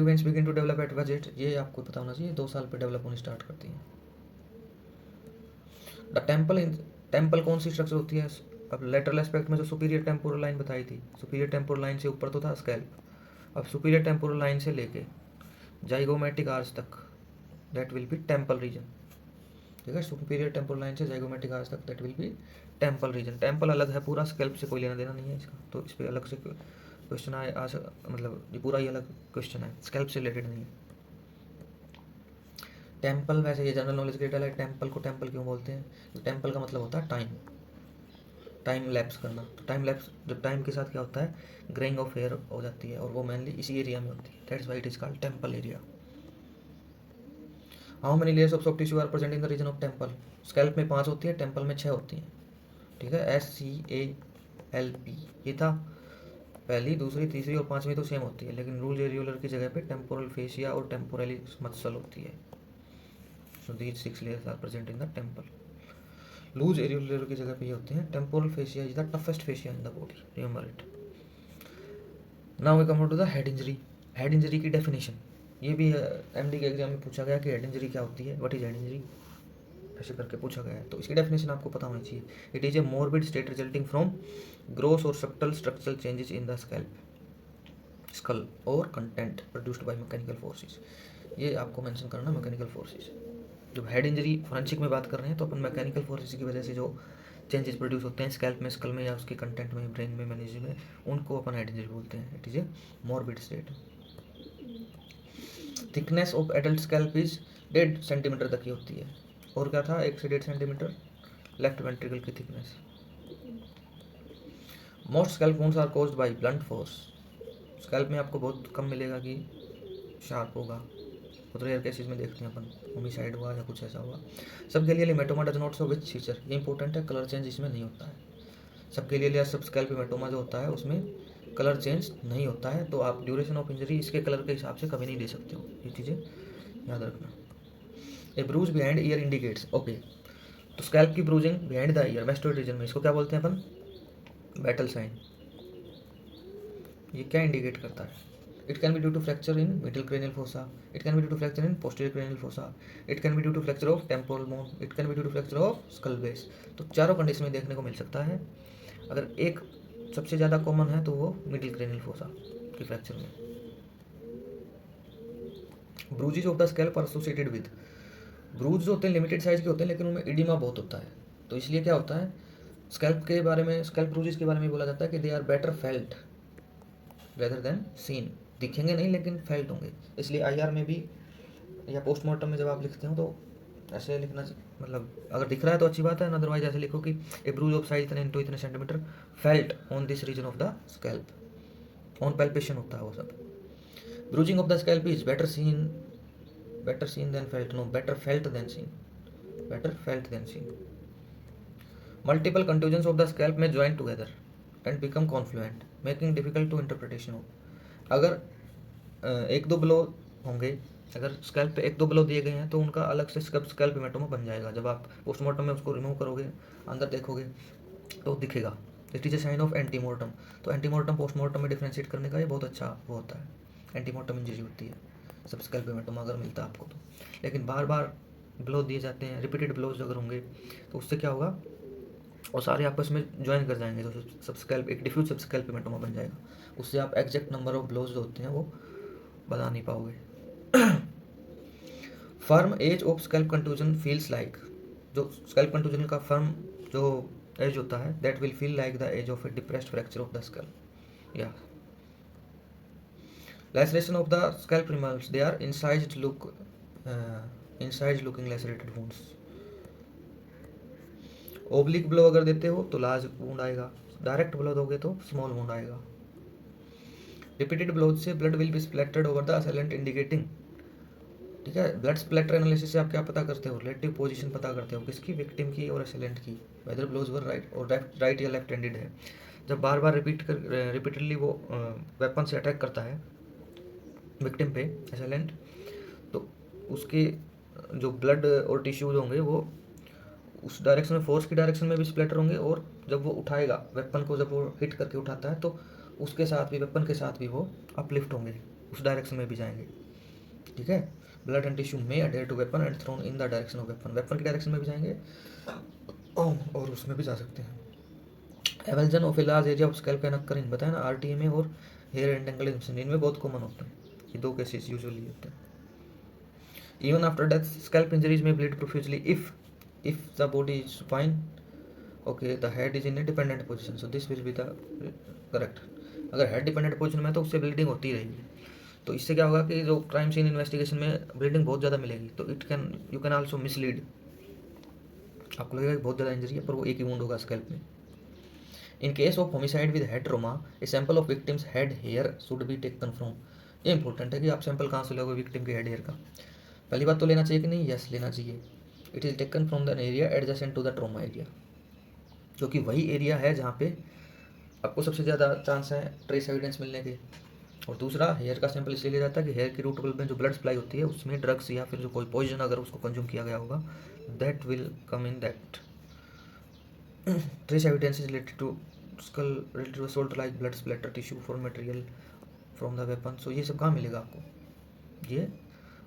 A: veins begin to develop at budget, ये आपको पता होना चाहिए, 2 साल पे डेवलप होने स्टार्ट करती हैं। द टेम्पल कौन सी स्ट्रक्चर होती है? अब लेटरल एस्पेक्ट में जो सुपीरियर टेम्पोरल लाइन बताई थी, सुपीरियर टेम्पोरल लाइन से ऊपर तो था स्कैल्प, अब सुपीरियर टेम्पोरल लाइन से लेके जाइगोमेटिक आर्च तक that will be temple region. ठीक है, सुपीरियर टेम्पोरल लाइन से जाइगोमेटिक आर्च तक that will be temple region. Temple अलग है पूरा, स्कैल्प से कोई लेना देना नहीं है इसका, तो इस पर अलग से क्वेश्चन मतलब ये पूरा ही अलग क्वेश्चन है, स्कैल्प से रिलेटेड नहीं है। टेम्पल वैसे ये जनरल नॉलेज क्रिएटर है, टेम्पल को टेम्पल क्यों बोलते हैं? तो टेम्पल का मतलब होता है टाइम लैप्स करना। तो टाइम लैप्स जब टाइम के साथ क्या होता है, ग्रेइंग ऑफ हेयर हो जाती है, और वो मेनली इसी एरिया में होती है, that's why it is called temple area. How many layers of soft tissue are present in the region of temple? Scalp में 5 होती है, टेम्पल में 6 होती हैं। ठीक है, SCALP ये था, पहली, दूसरी, तीसरी और 5वीं तो सेम होती है, लेकिन रूल एरियोलर की जगह पे टेम्पोरल फेसिया और टेम्पोरली मसल होती है। So these 6 layers are present in the temple. Loose areolar की जगह पे ये होते हैं। Temporal fascia is the toughest fascia in the body, remember it. Now we come to the head injury. Head injury की definition, ये भी MD के एग्जाम में पूछा गया कि हेड इंजरी क्या होती है, व्हाट इज हेड इंजरी, ऐसे करके पूछा गया है, तो इसकी डेफिनेशन आपको पता होनी चाहिए। It is a morbid state resulting from gross और subtle structural changes in the skull और content produced by mechanical forces. ये आपको मेंशन करना, मैकेनिकल फोर्सेस। जब हेड इंजरी फॉरेंसिक में बात कर रहे हैं तो अपन मैकेनिकल फोर्सेस की वजह से जो चेंजेस प्रोड्यूस होते हैं स्कैल्प में, स्कल में या उसके कंटेंट में, ब्रेन में, मेनिजी में, उनको अपन हेड इंजरी बोलते हैं। It is a morbid state. Thickness of adult scalp is 1.5 centimetre तक की होती है, और क्या था, 1 से 1.5 सेंटीमीटर लेफ्ट वेंट्रिकल की thickness. Most scalp wounds are caused by blunt force. Scalp में आपको बहुत कम मिलेगा कि शार्प होगा, बहुत रेयर केसेस में देखते हैं अपन, होमिसाइड हुआ या कुछ ऐसा हुआ। सबके लिए haematoma does not show which feature, ये इंपॉर्टेंट है, कलर चेंज इसमें नहीं होता है। सबके लिए सब स्कैल्प हेमेटोमा जो होता है उसमें कलर चेंज नहीं होता है, तो आप ड्यूरेशन ऑफ इंजरी इसके कलर के हिसाब से कभी नहीं दे सकते हो, ये चीज़ें याद रखना। A bruise behind ear indicates, okay, तो स्कैल्प की bruising behind the ear western region में, इसको क्या बोलते हैं अपन, बैटल साइन। ये क्या इंडिकेट करता है? It can be due to fracture in middle cranial fossa, it can be due to fracture in posterior cranial fossa, it can be due to fracture of temporal bone, it can be due to fracture of skull base. तो चारों condition में देखने को मिल सकता है। अगर एक सबसे ज़्यादा कॉमन है तो वो मिडिल क्रेनियल फोसा की फ्रैक्चर में। Bruises of the scalp are associated with, bruise जो होते हैं लिमिटेड साइज के होते हैं लेकिन उनमें इडिमा बहुत होता है, तो इसलिए क्या होता है, स्कैल्प के बारे में, स्कैल्प ब्रूजेस के बारे में बोला जाता है कि they are better felt rather than seen, दिखेंगे नहीं लेकिन फेल्ट होंगे। इसलिए IR में भी या पोस्टमार्टम में जब आप लिखते हो तो ऐसे लिखना, मतलब अगर दिख रहा है तो अच्छी बात है, अदरवाइज ऐसे लिखो कि ए ब्रूज ऑफ साइज इतने इंटू इतने centimetres felt on this region of the scalp, on palpation होता है वो सब। Bruising of the scalp is better seen than felt, no, better felt than seen, better felt than seen. Multiple contusions of the scalp में join together and become confluent making difficult to interpretation of. अगर 1-2 blow होंगे, अगर scalp पे 1-2 blow दिए गए हैं तो उनका अलग से स्कैल्प हेमेटोमा बन जाएगा। जब आप पोस्टमार्टम में उसको रिमूव करोगे, अंदर देखोगे तो दिखेगा। It is a sign of antemortem. तो एंटीमोर्टम पोस्टमार्टम में डिफ्रेंशिएट करने का ये बहुत अच्छा वो होता है। एंटीमोर्टम इंजरी होती है सब स्कैल्प हेमेटोमा अगर मिलता है आपको तो। लेकिन बार बार ब्लो दिए जाते हैं, रिपीटेड ब्लोज अगर होंगे तो उससे क्या होगा, और सारे आपस में ज्वाइन कर जाएंगे, तो सब स्कैल्प एक डिफ्यूज सब स्कैल्प हेमेटोमा बन जाएगा। उससे आप एग्जैक्ट नंबर ऑफ ब्लोज जो होते हैं वो बता नहीं पाओगे। Firm edge of scalp contusion feels like, जो स्कैल्प कंटूजन का फर्म जो एज होता है that will feel like the edge of a depressed fracture of the scalp. या laceration of the scalp resembles, they are incised looking lacerated wounds. Oblique blow अगर देते हो तो लार्ज वुंड आएगा, डायरेक्ट ब्लो दोगे तो स्मॉल वुंड आएगा। Repeated blows से blood will be splattered over the असेलेंट indicating, ठीक है। ब्लड स्प्लैटर एनालिसिस से आप क्या पता करते हो, रिलेटिव पोजीशन पता करते हो किसकी, विक्टिम की और असेलेंट की, वेदर ब्लोज वर राइट और राइट या लेफ्ट हैंडेड है। जब बार बार रिपीटेडली वो वेपन से अटैक करता है विक्टिम पे असेलेंट, तो उसके जो ब्लड और टिश्यूज होंगे वो उस डायरेक्शन में, फोर्स की डायरेक्शन में भी स्प्लेटर होंगे, और जब वो उठाएगा वेपन को, जब वो हिट करके उठाता है तो उसके साथ भी, वेपन के साथ भी वो अपलिफ्ट होंगे, उस डायरेक्शन में भी जाएंगे। ठीक है, ब्लड एंड टिश्यू में adhere to weapon and thrown in the direction of weapon, weapon की डायरेक्शन में भी जाएंगे और उसमें भी जा सकते हैं। Avulsion of a large area of scalp can occur in, बताया ना, आरटीएमए और हेयर एंटेंगलिंग, इनमें बहुत कॉमन होते हैं, ये दो केसेस यूजुअली होते हैं। Even after death scalp injuries में bleed profusely if the body is supine, okay, the head is in a dependent position, so this will be the correct. अगर हेड डिपेंडेंट पोजिशन में है तो उससे bleeding होती रहेगी, तो इससे क्या होगा कि जो क्राइम सीन इन्वेस्टिगेशन में ब्लीडिंग बहुत ज़्यादा मिलेगी, तो यू कैन आल्सो मिसलीड, आपको लगेगा कि बहुत ज़्यादा इंजरी है पर वो एक ही वुंड होगा स्कैल्प में। In case of homicide with head trauma, a sample of victim's head hair should be taken from, ये इंपॉर्टेंट है कि आप सैंपल कहाँ से लोगे विक्टिम के हेड हेयर का। पहली बात तो लेना चाहिए कि नहीं, यस लेना चाहिए। It is taken from the area adjacent to the trauma area, जो कि वही एरिया है जहाँ पे आपको सबसे ज़्यादा चांस है ट्रेस एविडेंस मिलने के। और दूसरा, हेयर का सैंपल इसलिए लिया जाता है कि हेयर की रूट बल्ब में जो ब्लड सप्लाई होती है उसमें ड्रग्स या फिर जो कोई पॉइजन अगर उसको कंज्यूम किया गया होगा, that will come in that. Trace evidence is related to skull, related to assault like blood splatter, tissue for material from the weapon, so ये सब कहाँ मिलेगा आपको, ये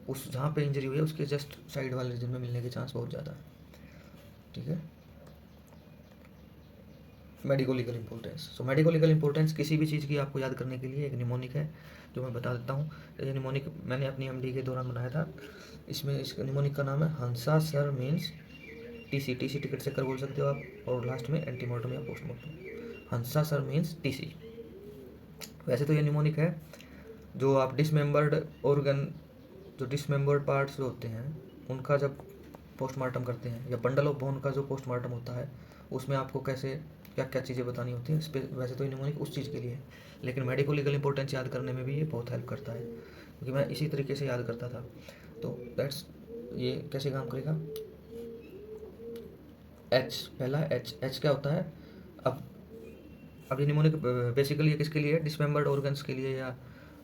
A: उस जहाँ पे इंजरी हुई है उसके जस्ट साइड वाले रीजन में मिलने के चांस बहुत ज़्यादा है। ठीक है, मेडिको लीगल इंपॉर्टेंस, सो मेडिको लीगल इंपॉर्टेंस किसी भी चीज़ की आपको याद करने के लिए एक निमोनिक है जो मैं बता देता हूँ। ये निमोनिक मैंने अपनी एमडी के दौरान बनाया था, इसमें इस निमोनिक का नाम है Hansa sir means TC, TC ticket से कर बोल सकते हो आप, और लास्ट में एंटीमोर्टम या पोस्टमोर्टम। हंसा सर मीन्स टीसी। वैसे तो ये निमोनिक है जो आप डिसमेंबर्ड ऑर्गन, जो डिसमेंबर्ड पार्ट्स जो होते हैं उनका जब पोस्टमार्टम करते हैं, या बंडल ऑफ बोन का जो पोस्टमार्टम होता है उसमें आपको कैसे क्या क्या चीज़ें बतानी होती हैं, इस पर वैसे तो ये निमोनिक उस चीज़ के लिए है, लेकिन मेडिको लीगल इंपॉर्टेंस याद करने में भी ये बहुत हेल्प करता है, क्योंकि मैं इसी तरीके से याद करता था। तो दैट्स, ये कैसे काम करेगा, एच, पहला एच क्या होता है, अब ये निमोनिक बेसिकली ये किसके लिए है, डिसमेंबर्ड ऑर्गन्स के लिए या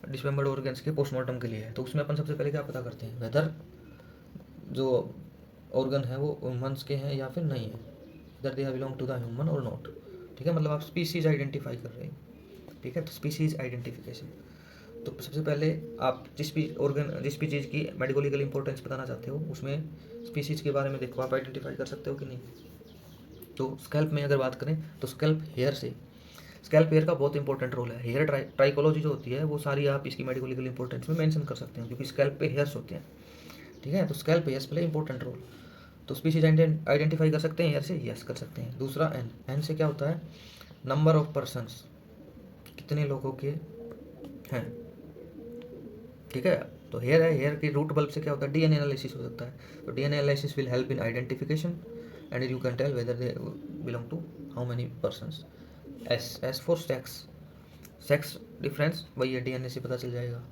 A: डिसमेंबर्ड ऑर्गन्स के पोस्टमार्टम के लिए है। तो उसमें अपन सबसे पहले क्या पता करते हैं, वेदर जो ऑर्गन है वो ह्यूमन्स के हैं या फिर नहीं है, whether they belong to the human or not. ठीक है, मतलब आप स्पीसीज आइडेंटिफाई कर रहे हैं। ठीक है, तो स्पीसीज आइडेंटिफिकेशन, तो सबसे पहले आप जिस भी ऑर्गन, जिस भी चीज़ की मेडिको लीगल इंपॉर्टेंस बताना चाहते हो उसमें स्पीसीज के बारे में देखो आप आइडेंटिफाई कर सकते हो कि नहीं। तो स्कैल्प में अगर बात करें तो स्कैल्प हेयर से, स्कैल्प हेयर का बहुत इंपॉर्टेंट रोल है। हेयर ट्राइकोलॉजी जो होती है वो सारी आप इसकी मेडिको लीगल इंपॉर्टेंस में मेंशन कर सकते हैं, क्योंकि स्कैल्प पे हेयर्स होते हैं। ठीक है, तो scalp hairs play important role. तो स्पीसीज आइडेंटिफाई कर सकते हैं हेयर से, यस कर सकते हैं। दूसरा एन, एन से क्या होता है, नंबर ऑफ पर्सन्स, कितने लोगों के हैं। ठीक है, तो हेयर है, हेयर के रूट बल्ब से क्या होता है, डीएनए एनालिसिस हो सकता है। तो DNA analysis will help in identification and you can tell whether they belong to how many persons. S, S for sex, sex difference वही है, डीएनए से पता चल जाएगा।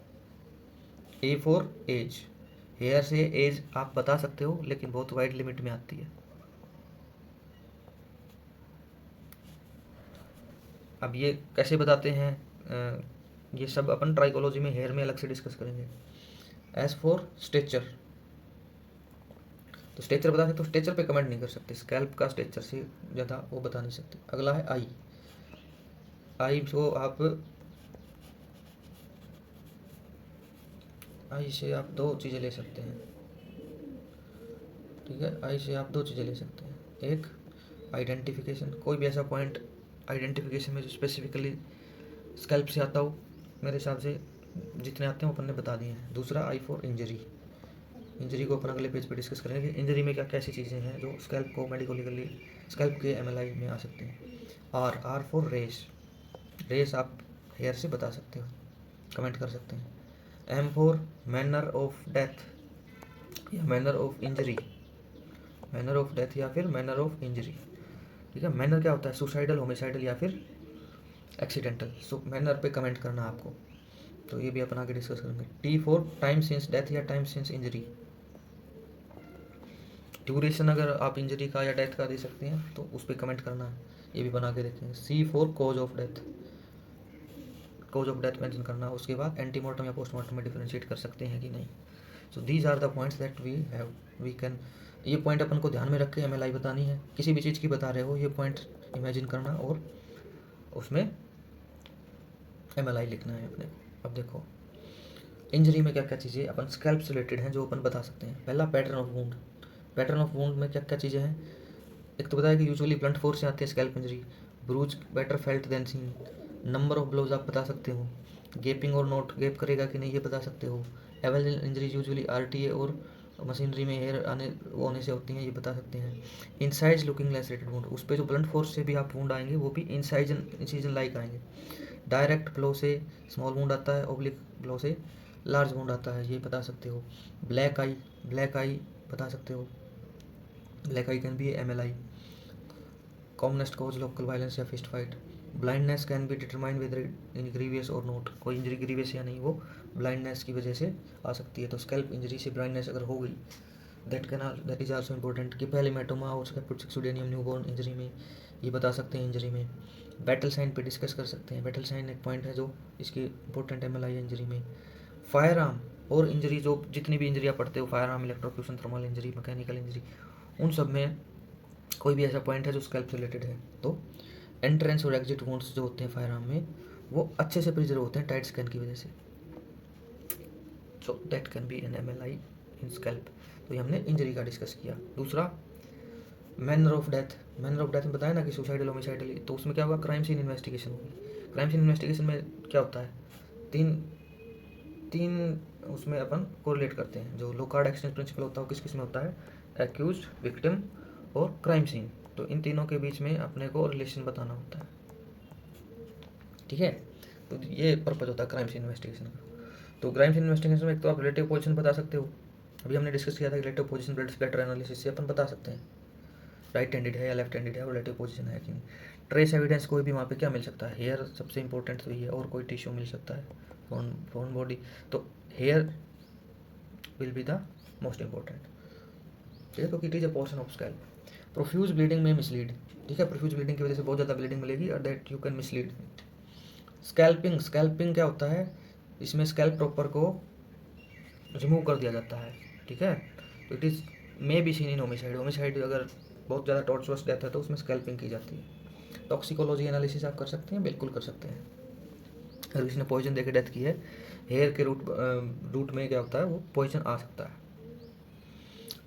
A: ए फॉर एज, हेयर से एज आप बता सकते हो लेकिन बहुत वाइड लिमिट में आती है। अब ये कैसे बताते हैं, ये सब अपन ट्राइकोलॉजी में हेयर में अलग से डिस्कस करेंगे। एज फॉर स्ट्रेचर, तो स्ट्रेचर बता सकते, तो स्ट्रेचर पे कमेंट नहीं कर सकते, स्कैल्प का स्ट्रेचर से ज़्यादा वो बता नहीं सकते। अगला है आई, आई को आप, आई से आप दो चीज़ें ले सकते हैं। ठीक है, आई से आप दो चीज़ें ले सकते हैं, एक आइडेंटिफिकेशन, कोई भी ऐसा पॉइंट आइडेंटिफिकेशन में जो स्पेसिफिकली स्कैल्प से आता हो, मेरे हिसाब से जितने आते हैं अपन ने बता दिए हैं। दूसरा आई फॉर इंजरी, इंजरी को अपन अगले पेज पे डिस्कस करेंगे कि इंजरी में क्या कैसी चीज़ें हैं जो स्कैल्प को मेडिको लीगली स्कैल्प के एमएलआई में आ सकते हैं। R, R for race, race आप हेयर से बता सकते हो, कमेंट कर सकते हैं। M for manner of death या manner of injury, manner of death या फिर मैनर ऑफ इंजरी। ठीक है, मैनर क्या होता है, सुसाइडल, होमिसाइडल या फिर एक्सीडेंटल। सो मैनर पे कमेंट करना आपको, तो ये भी अपन आगे डिस्कस करेंगे। T for time since death या टाइम सिंस इंजरी, ड्यूरेशन अगर आप इंजरी का या डेथ का दे सकते हैं तो उस पर कमेंट करना है, ये भी बना के देखेंगे। C for cause of death, cause of death mention करना। उसके बाद एंटीमोर्टम या पोस्टमार्टम में डिफरेंशिएट कर सकते हैं कि नहीं। So these are the points that we can ये पॉइंट अपन को ध्यान में रख के MLI बतानी है। किसी भी चीज़ की बता रहे हो ये पॉइंट इमेजिन करना और उसमें MLI लिखना है अपने को। अब देखो इंजरी में क्या क्या चीज़ें अपन स्कैल्प से रिलेटेड हैं जो अपन बता सकते हैं। पहला pattern of wound. Pattern of wound में क्या क्या चीज़ें हैं, एक तो बताया कि यूजुअली ब्लंट फोर्स से आती है scalp injury, bruise better felt than seen, number of blows आप बता सकते हो, गेपिंग और नोट गेप करेगा कि नहीं ये बता सकते हो, एवल इंजरीज यूजुअली RTA और मशीनरी में हेयर होने से होती हैं ये बता सकते हैं। इनसाइज लुकिंग लेसरेटेड वुंड, उस पर जो ब्लंट फोर्स से भी आप वुंड आएंगे वो भी इंसाइजन लाइक आएंगे। डायरेक्ट ब्लो से स्मॉल वुंड आता है, ओब्लिक ब्लो से लार्ज वुंड आता है, ये बता सकते हो। ब्लैक आई बता सकते हो, black eye can be MLI। Commonest cause local violence या fist fight. Blindness can be determine whether in grievous or not, कोई इंजरी ग्रीवियस या नहीं वो ब्लाइंडनेस की वजह से आ सकती है। तो स्कैल्प इंजरी से ब्लाइंडनेस अगर हो गई दैट इज आल्सो इंपॉर्टेंट। कि पहले मेटोमा और स्कैपुलोसिडेनियम न्यूबॉर्न इंजरी में ये बता सकते हैं। इंजरी में बैटल साइन पे डिस्कस कर सकते हैं। बैटल साइन एक पॉइंट है जो इसकी इंपॉर्टेंट MLI है इंजरी में। फायर आर्म और इंजरी, जो जितनी भी इंजरी आप पढ़ते हो, fire arm, electrocution, thermal injury, mechanical injury, उन सब में कोई भी ऐसा पॉइंट है जो स्कैल्प से रिलेटेड है तो एंट्रेंस और एग्जिट वुंड्स जो होते हैं फायर आर्म में वो अच्छे से प्रिजर्व होते हैं टाइट स्कैन की वजह से। So that can be an MLI in scalp. तो ये हमने इंजरी का डिस्कस किया। दूसरा manner of death. Manner of death में बताया ना कि सुसाइडल, होमिसाइडल, तो उसमें क्या होगा, क्राइम सीन इन्वेस्टिगेशन होगी। क्राइम सीन इन्वेस्टिगेशन में क्या होता है, तीन उसमें अपन कोरिलेट करते हैं। जो लोकार्ड एक्सचेंज प्रिंसिपल होता है वो किस किस में होता है, एक्यूज, विक्टिम और क्राइम सीन। तो इन तीनों के बीच में अपने को रिलेशन बताना होता है, ठीक है। तो ये पर्पज होता है क्राइम सीन इन्वेस्टिगेशन का। तो क्राइम सीन इन्वेस्टिगेशन में एक तो आप रिलेटिव पोजीशन बता सकते हो, अभी हमने डिस्कस किया था relative position blood splatter analysis से अपन बता सकते हैं राइट हैंडेड है या लेफ्ट हैंडेड है, रिलेटिव पोजीशन है कि नहीं। ट्रेस एविडेंस कोई भी वहाँ पे क्या मिल सकता है, हेयर सबसे इंपॉर्टेंट तो ये है, और कोई टिश्यू मिल सकता है, फोन बॉडी, तो hair will be the most important, ठीक है, क्योंकि it is a portion of scalp. Profuse bleeding में मिसलीड, ठीक है, प्रोफ्यूज ब्लीडिंग की वजह से बहुत ज़्यादा ब्लीडिंग मिलेगी और that you can mislead. Scalping क्या होता है, इसमें स्कैल्प प्रॉपर को रिमूव कर दिया जाता है, ठीक है। तो it is may be seen in homicide अगर बहुत ज़्यादा टॉर्चरस डेथ है तो उसमें स्कैल्पिंग की जाती है। टॉक्सिकोलॉजी एनालिसिस आप कर सकते हैं, बिल्कुल कर सकते हैं। अगर किसी ने पॉइजन देकर डेथ की है, हेयर के रूट में क्या होता है वो पॉइजन आ सकता है।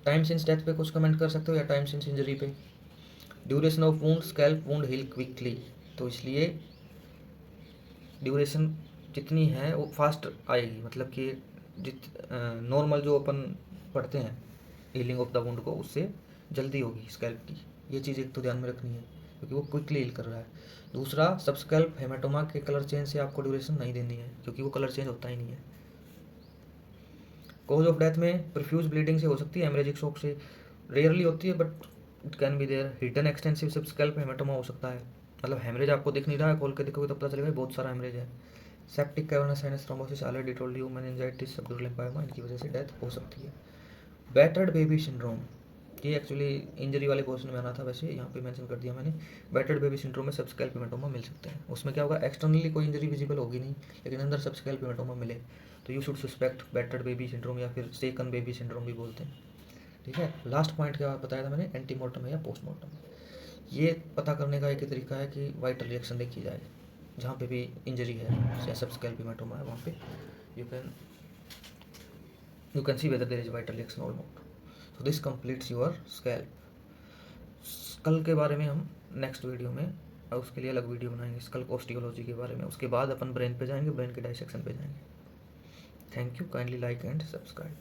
A: टाइम सिंस डेथ पे कुछ कमेंट कर सकते हो या टाइम सिंस इंजरी पे। Duration of wound, scalp wound heal quickly, तो इसलिए ड्यूरेशन जितनी है वो फास्ट आएगी, मतलब कि नॉर्मल जो अपन पढ़ते हैं हीलिंग ऑफ द वुंड को उससे जल्दी होगी स्कैल्प की। ये चीज़ एक तो ध्यान में रखनी है क्योंकि वो क्विकली हील कर रहा है। दूसरा, सब स्कैल्प हेमाटोमा के कलर चेंज से आपको ड्यूरेशन नहीं देनी है क्योंकि वो कलर चेंज होता ही नहीं है। कॉज ऑफ डेथ में प्रोफ्यूज ब्लीडिंग से हो सकती है, हेमरेजिक शॉक से रेयरली होती है but it can be there. Hidden extensive sub scalp haematoma हो सकता है, मतलब हेमरेज आपको दिख नहीं रहा है, खोल के देखोगे तो पता चलेगा बहुत सारा हेमरेज है। Septic cavernous sinus thrombosis, already told you, meningitis, subdural lymphoma, इनकी वजह से डेथ हो सकती है। बैटर्ड बेबी सिंड्रोम, ये एक्चुअली इंजरी वाले पोर्शन में आना था, वैसे यहाँ पे मेंशन कर दिया मैंने। बैटर्ड बेबी सिंड्रोम में सबस्कैल्प हेमाटोमा मिल सकते हैं। उसमें क्या होगा, एक्सटर्नली कोई इंजरी विजिबल होगी नहीं लेकिन अंदर सबस्कैल्प हेमाटोमा मिले तो you should suspect battered baby syndrome या फिर सेकन बेबी सिंड्रोम भी बोलते हैं, ठीक है। लास्ट पॉइंट क्या बताया था मैंने, एंटीमोर्टम है या पोस्टमॉर्टम। ये पता करने का एक ही तरीका है कि वाइटल रिएक्शन देखी जाए, जहाँ पे भी इंजरी है या सबस्कैल्प हेमाटोमा है वहाँ पे you can see whether there is vital reaction or not. So this completes your scalp. Skull के बारे में हम नेक्स्ट वीडियो में और उसके लिए अलग वीडियो बनाएंगे स्कल ऑस्टियोलॉजी के बारे में। उसके बाद अपन ब्रेन पे जाएंगे, ब्रेन के डाइसेक्शन पे जाएंगे। Thank you, kindly like and subscribe.